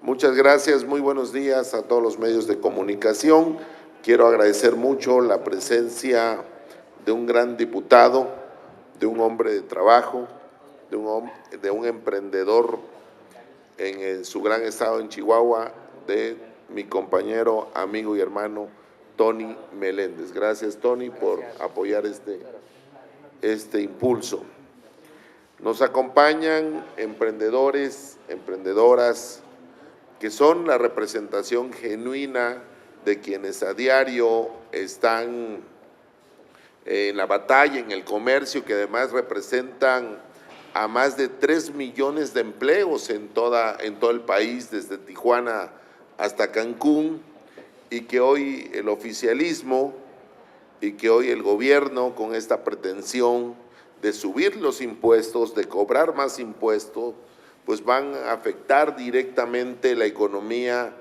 Muchas gracias, muy buenos días a todos los medios de comunicación. Quiero agradecer mucho la presencia de un gran diputado, de un hombre de trabajo, de un emprendedor en su gran estado en Chihuahua, de mi compañero, amigo y hermano Tony Meléndez. Gracias, Tony, por apoyar este impulso. Nos acompañan emprendedores, emprendedoras, que son la representación genuina de quienes a diario están en la batalla, en el comercio, que además representan a más de 3 millones de empleos en todo el país, desde Tijuana hasta Cancún, y que hoy el oficialismo y que hoy el gobierno, con esta pretensión de subir los impuestos, de cobrar más impuestos, pues van a afectar directamente la economía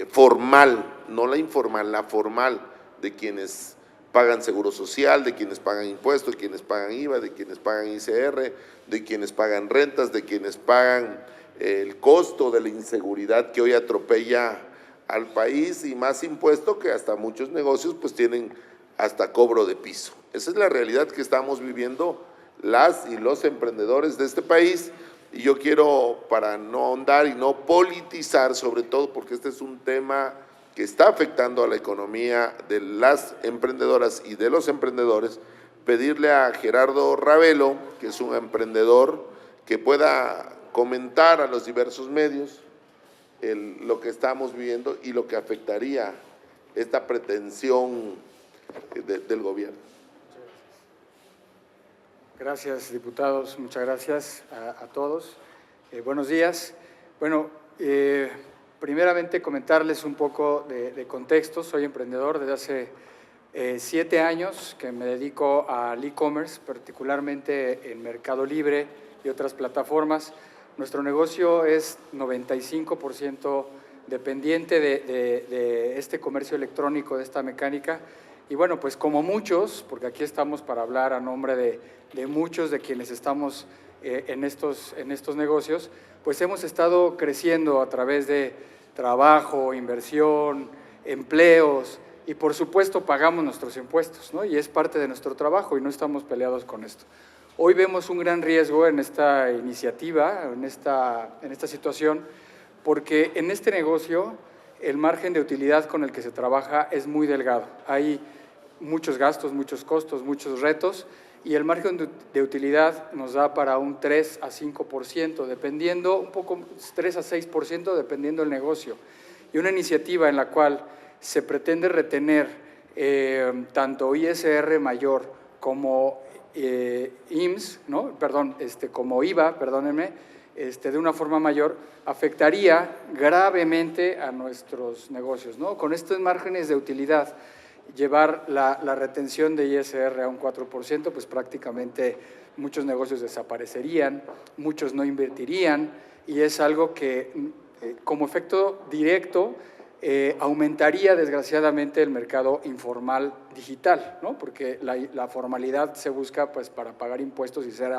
formal, no la informal, la formal, de quienes pagan seguro social, de quienes pagan impuestos, de quienes pagan IVA, de quienes pagan ICR, de quienes pagan rentas, de quienes pagan el costo de la inseguridad que hoy atropella al país, y más impuesto que hasta muchos negocios pues tienen hasta cobro de piso. Esa es la realidad que estamos viviendo las y los emprendedores de este país. Y yo quiero, para no ahondar y no politizar, sobre todo porque este es un tema que está afectando a la economía de las emprendedoras y de los emprendedores, pedirle a Gerardo Ravelo, que es un emprendedor, que pueda comentar a los diversos medios lo que estamos viviendo y lo que afectaría esta pretensión del gobierno. Gracias, diputados. Muchas gracias a todos. Buenos días. Bueno, primeramente comentarles un poco de contexto. Soy emprendedor desde hace 7 años que me dedico al e-commerce, particularmente en Mercado Libre y otras plataformas. Nuestro negocio es 95% dependiente de este comercio electrónico, de esta mecánica. Y bueno, pues como muchos, porque aquí estamos para hablar a nombre de muchos de quienes estamos en estos negocios, pues hemos estado creciendo a través de trabajo, inversión, empleos y por supuesto pagamos nuestros impuestos, ¿no? Y es parte de nuestro trabajo y no estamos peleados con esto. Hoy vemos un gran riesgo en esta iniciativa, en esta situación, porque en este negocio el margen de utilidad con el que se trabaja es muy delgado. Hay muchos gastos, muchos costos, muchos retos, y el margen de utilidad nos da para un 3 a 5%, dependiendo, un poco 3 a 6%, dependiendo del negocio. Y una iniciativa en la cual se pretende retener tanto ISR mayor como IMSS, ¿no? Como IVA, perdónenme, de una forma mayor, afectaría gravemente a nuestros negocios, ¿no? Con estos márgenes de utilidad, llevar la retención de ISR a un 4%, pues prácticamente muchos negocios desaparecerían, muchos no invertirían, y es algo que como efecto directo aumentaría desgraciadamente el mercado informal digital, ¿no? Porque la formalidad se busca pues para pagar impuestos y ser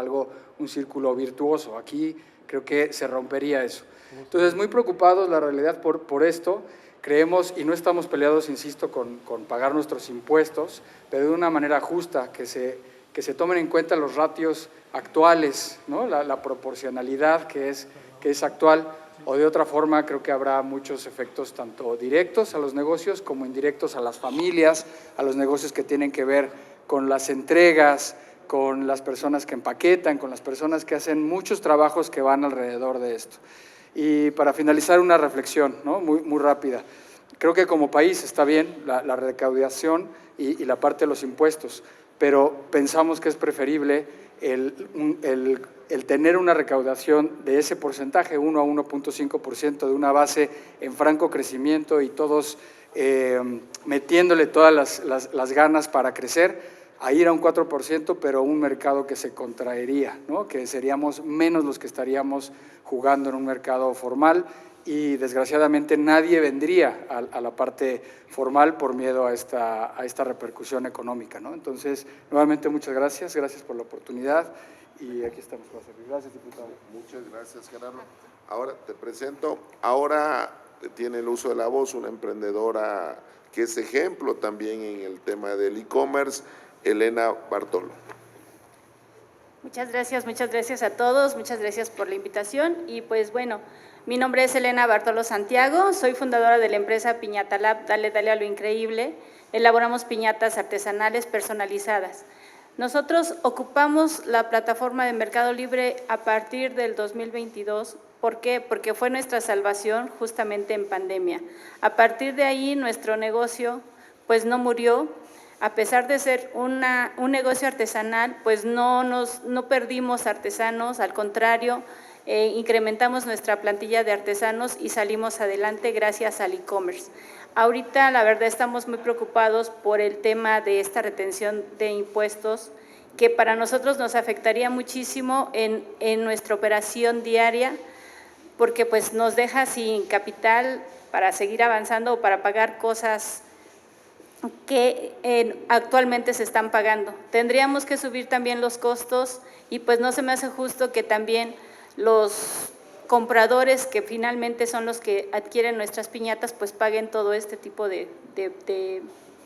un círculo virtuoso. Aquí creo que se rompería eso. Entonces, muy preocupados la realidad por esto. Creemos, y no estamos peleados, insisto, con pagar nuestros impuestos, pero de una manera justa, que se tomen en cuenta los ratios actuales, ¿no? La proporcionalidad que es actual, o de otra forma creo que habrá muchos efectos tanto directos a los negocios como indirectos a las familias, a los negocios que tienen que ver con las entregas, con las personas que empaquetan, con las personas que hacen muchos trabajos que van alrededor de esto. Y para finalizar, una reflexión, ¿no? muy rápida. Creo que como país está bien la recaudación y la parte de los impuestos, pero pensamos que es preferible el tener una recaudación de ese porcentaje, 1 a 1.5% de una base en franco crecimiento y todos metiéndole todas las ganas para crecer, a ir a un 4%, pero un mercado que se contraería, ¿no? Que seríamos menos los que estaríamos jugando en un mercado formal y desgraciadamente nadie vendría a la parte formal por miedo a esta repercusión económica, ¿no? Entonces, nuevamente muchas gracias por la oportunidad y aquí estamos para servir. Gracias, diputado. Muchas gracias, Gerardo. Ahora te presento, ahora tiene el uso de la voz una emprendedora que es ejemplo también en el tema del e-commerce, Elena Bartolo. Muchas gracias a todos, muchas gracias por la invitación. Y pues bueno, mi nombre es Elena Bartolo Santiago, soy fundadora de la empresa Piñata Lab, Dale a lo increíble. Elaboramos piñatas artesanales personalizadas. Nosotros ocupamos la plataforma de Mercado Libre a partir del 2022. ¿Por qué? Porque fue nuestra salvación justamente en pandemia. A partir de ahí nuestro negocio pues no murió. A pesar de ser un negocio artesanal, pues no perdimos artesanos, al contrario, incrementamos nuestra plantilla de artesanos y salimos adelante gracias al e-commerce. Ahorita, la verdad, estamos muy preocupados por el tema de esta retención de impuestos, que para nosotros nos afectaría muchísimo en nuestra operación diaria, porque pues nos deja sin capital para seguir avanzando o para pagar cosas que actualmente se están pagando. Tendríamos que subir también los costos y pues no se me hace justo que también los compradores, que finalmente son los que adquieren nuestras piñatas, pues paguen todo este tipo de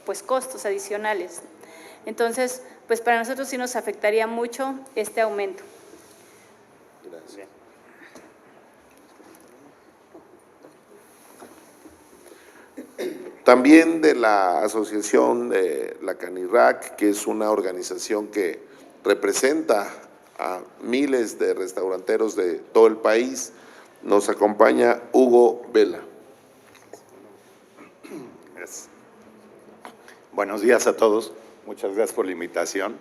pues costos adicionales. Entonces, pues para nosotros sí nos afectaría mucho este aumento. Gracias. También de la asociación de la Canirac, que es una organización que representa a miles de restauranteros de todo el país, nos acompaña Hugo Vela. Gracias. Buenos días a todos, muchas gracias por la invitación.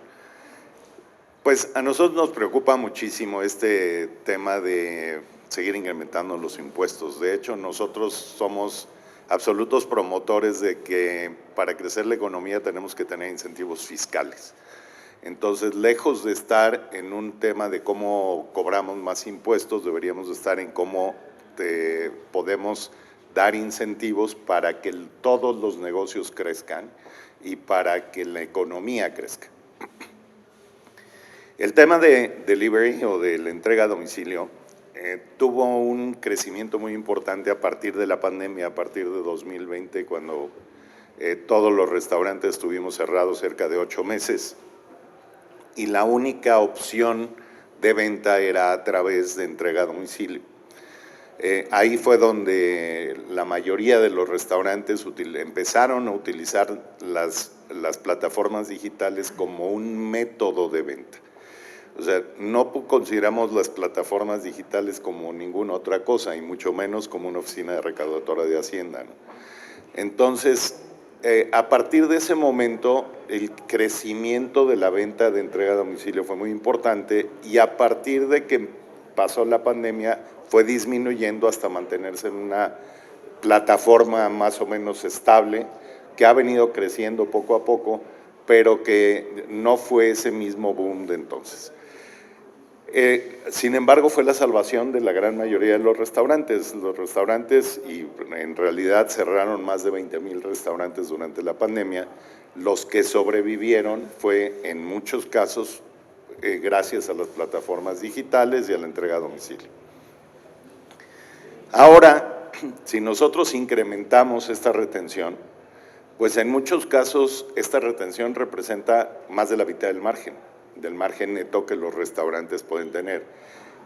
Pues a nosotros nos preocupa muchísimo este tema de seguir incrementando los impuestos. De hecho, nosotros somos absolutos promotores de que para crecer la economía tenemos que tener incentivos fiscales. Entonces, lejos de estar en un tema de cómo cobramos más impuestos, deberíamos estar en cómo podemos dar incentivos para que todos los negocios crezcan y para que la economía crezca. El tema de delivery o de la entrega a domicilio tuvo un crecimiento muy importante a partir de la pandemia, a partir de 2020, cuando todos los restaurantes estuvimos cerrados cerca de 8 meses y la única opción de venta era a través de entrega a domicilio. Ahí fue donde la mayoría de los restaurantes empezaron a utilizar las plataformas digitales como un método de venta. O sea, no consideramos las plataformas digitales como ninguna otra cosa, y mucho menos como una oficina de recaudadora de Hacienda, ¿no? Entonces, a partir de ese momento, el crecimiento de la venta de entrega a domicilio fue muy importante, y a partir de que pasó la pandemia, fue disminuyendo hasta mantenerse en una plataforma más o menos estable, que ha venido creciendo poco a poco, pero que no fue ese mismo boom de entonces. Sin embargo, fue la salvación de la gran mayoría de los restaurantes. Los restaurantes, y en realidad cerraron más de 20,000 restaurantes durante la pandemia, los que sobrevivieron fue en muchos casos gracias a las plataformas digitales y a la entrega a domicilio. Ahora, si nosotros incrementamos esta retención, pues en muchos casos esta retención representa más de la mitad del margen neto que los restaurantes pueden tener.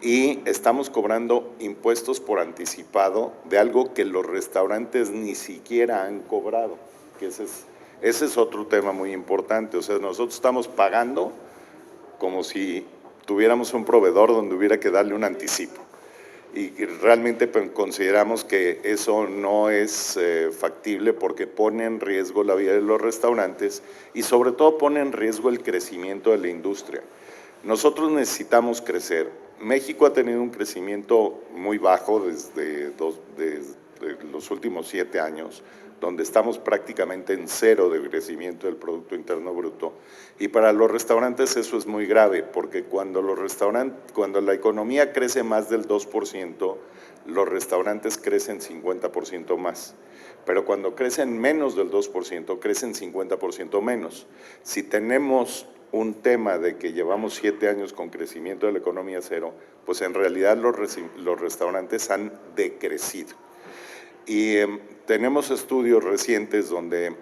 Y estamos cobrando impuestos por anticipado de algo que los restaurantes ni siquiera han cobrado, que ese es otro tema muy importante. O sea, nosotros estamos pagando como si tuviéramos un proveedor donde hubiera que darle un anticipo. Y realmente consideramos que eso no es factible, porque pone en riesgo la vida de los restaurantes y sobre todo pone en riesgo el crecimiento de la industria. Nosotros necesitamos crecer. México ha tenido un crecimiento muy bajo desde los últimos 7 años, donde estamos prácticamente en cero de crecimiento del Producto Interno Bruto, y para los restaurantes eso es muy grave, porque cuando la economía crece más del 2%, los restaurantes crecen 50% más, pero cuando crecen menos del 2%, crecen 50% menos. Si tenemos un tema de que llevamos 7 años con crecimiento de la economía cero, pues en realidad los restaurantes han decrecido. Y tenemos estudios recientes donde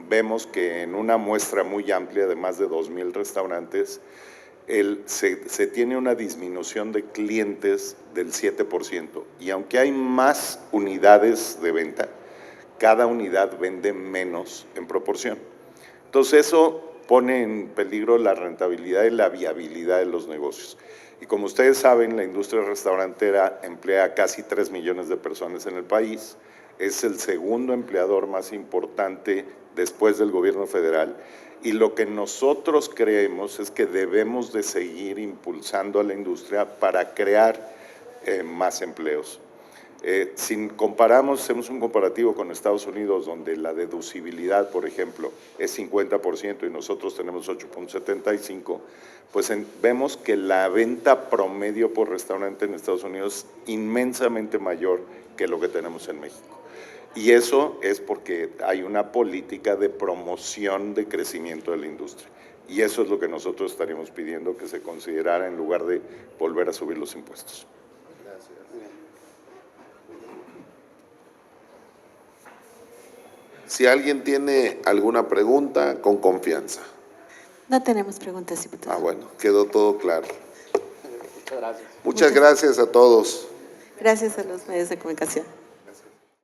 vemos que en una muestra muy amplia de más de 2,000 restaurantes, se tiene una disminución de clientes del 7%. Y aunque hay más unidades de venta, cada unidad vende menos en proporción. Entonces eso pone en peligro la rentabilidad y la viabilidad de los negocios. Y como ustedes saben, la industria restaurantera emplea casi 3 millones de personas en el país, es el segundo empleador más importante después del gobierno federal, y lo que nosotros creemos es que debemos de seguir impulsando a la industria para crear más empleos. Si comparamos, hacemos un comparativo con Estados Unidos, donde la deducibilidad, por ejemplo, es 50% y nosotros tenemos 8.75%, pues vemos que la venta promedio por restaurante en Estados Unidos es inmensamente mayor que lo que tenemos en México. Y eso es porque hay una política de promoción de crecimiento de la industria. Y eso es lo que nosotros estaríamos pidiendo que se considerara en lugar de volver a subir los impuestos. Si alguien tiene alguna pregunta, con confianza. No tenemos preguntas, diputado. Bueno, quedó todo claro. Muchas gracias. Muchas gracias a todos. Gracias a los medios de comunicación.